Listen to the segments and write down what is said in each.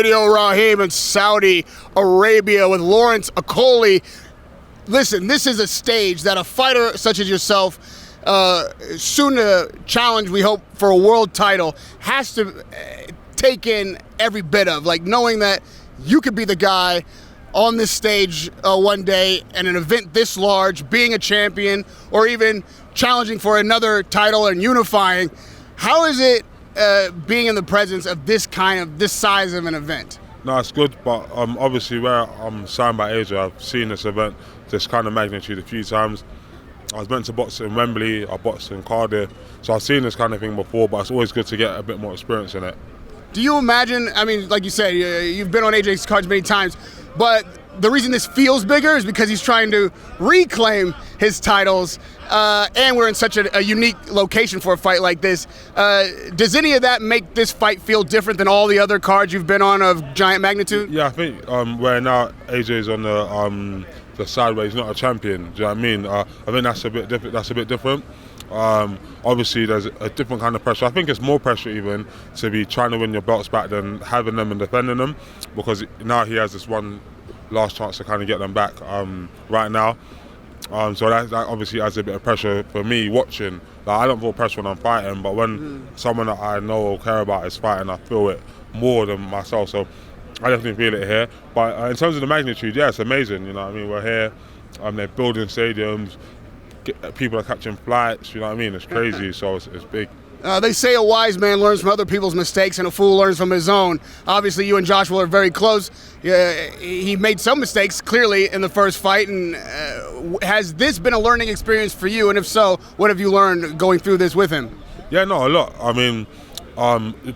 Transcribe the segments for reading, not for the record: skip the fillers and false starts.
Radio. Rahim in Saudi Arabia with Lawrence Okolie. Listen, this is a stage that a fighter such as yourself, soon to challenge, we hope, for a world title, has to take in every bit of. Like knowing that you could be the guy on this stage one day in an event this large, being a champion, or even challenging for another title and unifying. How is it being in the presence of this size of an event? No, it's good, but obviously where I'm signed by AJ, I've seen this event, this kind of magnitude a few times. I was meant to box in Wembley, I boxed in Cardiff, so I've seen this kind of thing before, but it's always good to get a bit more experience in it. Do you imagine, I mean, like you said, you've been on AJ's cards many times, but the reason this feels bigger is because he's trying to reclaim his titles, and we're in such a unique location for a fight like this. Does any of that make this fight feel different than all the other cards you've been on of giant magnitude? Yeah, I think where now AJ's on the side where he's not a champion, do you know what I mean? I think that's a bit different. Obviously there's a different kind of pressure. I think it's more pressure even to be trying to win your belts back than having them and defending them, because now he has this one last chance to kind of get them back right now. So that obviously adds a bit of pressure for me watching. Like, I don't feel pressure when I'm fighting, but when someone that I know or care about is fighting, I feel it more than myself. So I definitely feel it here. But in terms of the magnitude, yeah, it's amazing. You know what I mean? We're here. They're building stadiums. People are catching flights. You know what I mean? It's crazy. So it's big. They say a wise man learns from other people's mistakes and a fool learns from his own. Obviously, you and Joshua are very close. He made some mistakes, clearly, in the first fight. And has this been a learning experience for you? And if so, what have you learned going through this with him? Yeah, no, a lot. I mean,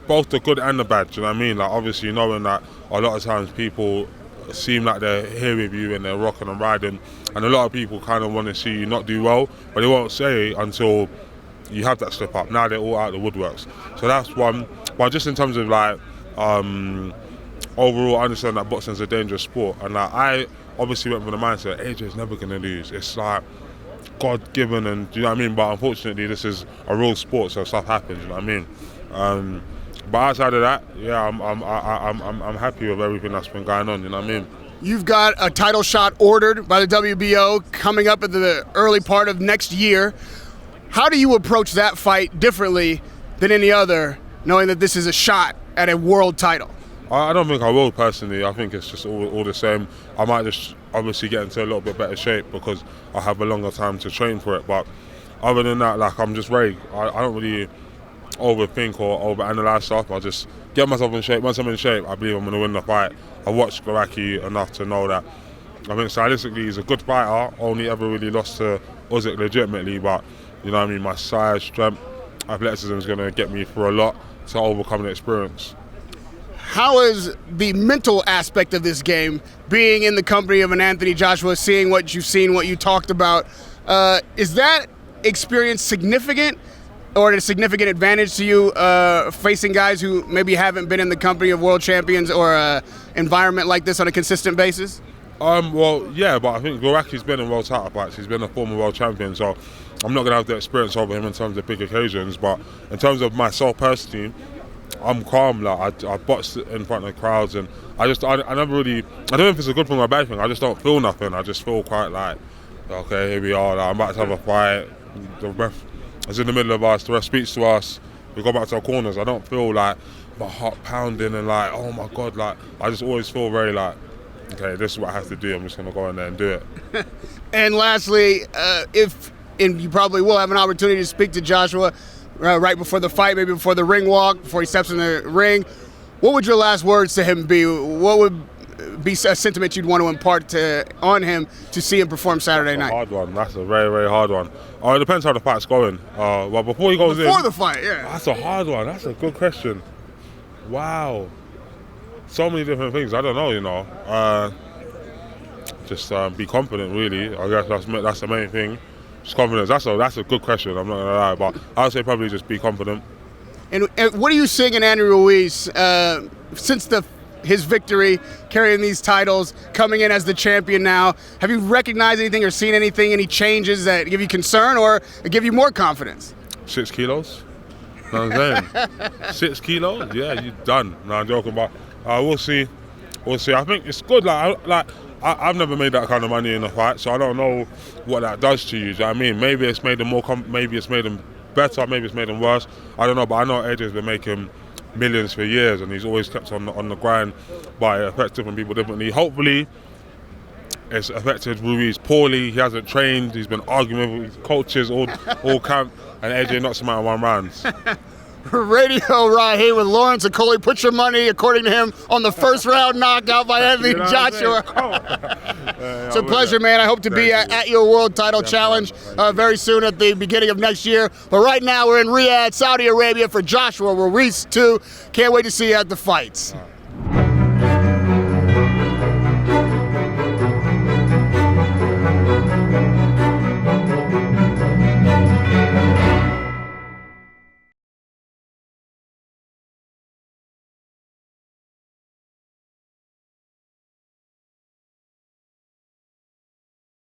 both the good and the bad. You know what I mean? Like, obviously, knowing that a lot of times people seem like they're here with you and they're rocking and riding. And a lot of people kind of want to see you not do well, but they won't say it until you have that slip up. Now they're all out of the woodworks. So that's one. But just in terms of like overall, I understand that boxing is a dangerous sport, and like, I obviously went with the mindset AJ's never gonna lose. It's like God given, and do you know what I mean? But unfortunately, this is a real sport, so stuff happens. You know what I mean? But outside of that, yeah, I'm happy with everything that's been going on. You know what I mean? You've got a title shot ordered by the WBO coming up at the early part of next year. How do you approach that fight differently than any other, knowing that this is a shot at a world title? I don't think I will personally. I think it's just all the same. I might just obviously get into a little bit better shape because I have a longer time to train for it. But other than that, like, I'm just very, I don't really overthink or overanalyze stuff. I just get myself in shape. Once I'm in shape, I believe I'm going to win the fight. I watched Goraki enough to know that I think stylistically he's a good fighter. Only ever really lost to Usyk legitimately, but you know what I mean, my size, strength, athleticism is going to get me through a lot to overcome the experience. How is the mental aspect of this game, being in the company of an Anthony Joshua, seeing what you've seen, what you talked about, is that experience significant or a significant advantage to you facing guys who maybe haven't been in the company of world champions or an environment like this on a consistent basis? Well, yeah, but I think Goraki's been in world title fights. He's been a former world champion, so I'm not going to have the experience over him in terms of big occasions. But in terms of myself personally, I'm calm. Like, I box in front of crowds, and I never really, I don't know if it's a good thing or a bad thing. I just don't feel nothing. I just feel quite like, okay, here we are. Like, I'm about to have a fight. The ref is in the middle of us. The ref speaks to us. We go back to our corners. I don't feel like my heart pounding and like, oh my God. Like, I just always feel very like, okay, this is what I have to do. I'm just going to go in there and do it. And lastly, and you probably will have an opportunity to speak to Joshua right before the fight, maybe before the ring walk, before he steps in the ring. What would your last words to him be? What would be a sentiment you'd want to impart on him to see him perform Saturday night? Hard one. That's a very, very hard one. It depends how the fight's going. Well, before he goes in. Before the fight, yeah. That's a hard one. That's a good question. Wow. So many different things. I don't know, you know. Just be confident, really. I guess that's the main thing. Just confidence. That's a good question. I'm not gonna lie, but I would say probably just be confident. And what are you seeing in Andy Ruiz since his victory, carrying these titles, coming in as the champion now? Have you recognized anything or seen anything, any changes that give you concern or give you more confidence? 6 kilos. You know what I'm saying? 6 kilos? Yeah, you're done. No, I'm joking, but We'll see. We'll see. I think it's good. I've never made that kind of money in a fight, so I don't know what that does to you. Do you know what I mean? Maybe it's made them maybe it's made them better. Maybe it's made them worse. I don't know. But I know AJ's been making millions for years, and he's always kept on the grind. But it affects different people differently. Hopefully, it's affected Ruiz poorly. He hasn't trained. He's been arguing with his coaches all camp, and AJ knocks him out in 1 round. Radio Rahim with Lawrence Okolie. Put your money, according to him, on the first round knockout by Anthony Joshua. It's a pleasure, man. I hope to be at your world title challenge very soon at the beginning of next year. But right now we're in Riyadh, Saudi Arabia for Joshua Ruiz 2. Can't wait to see you at the fights.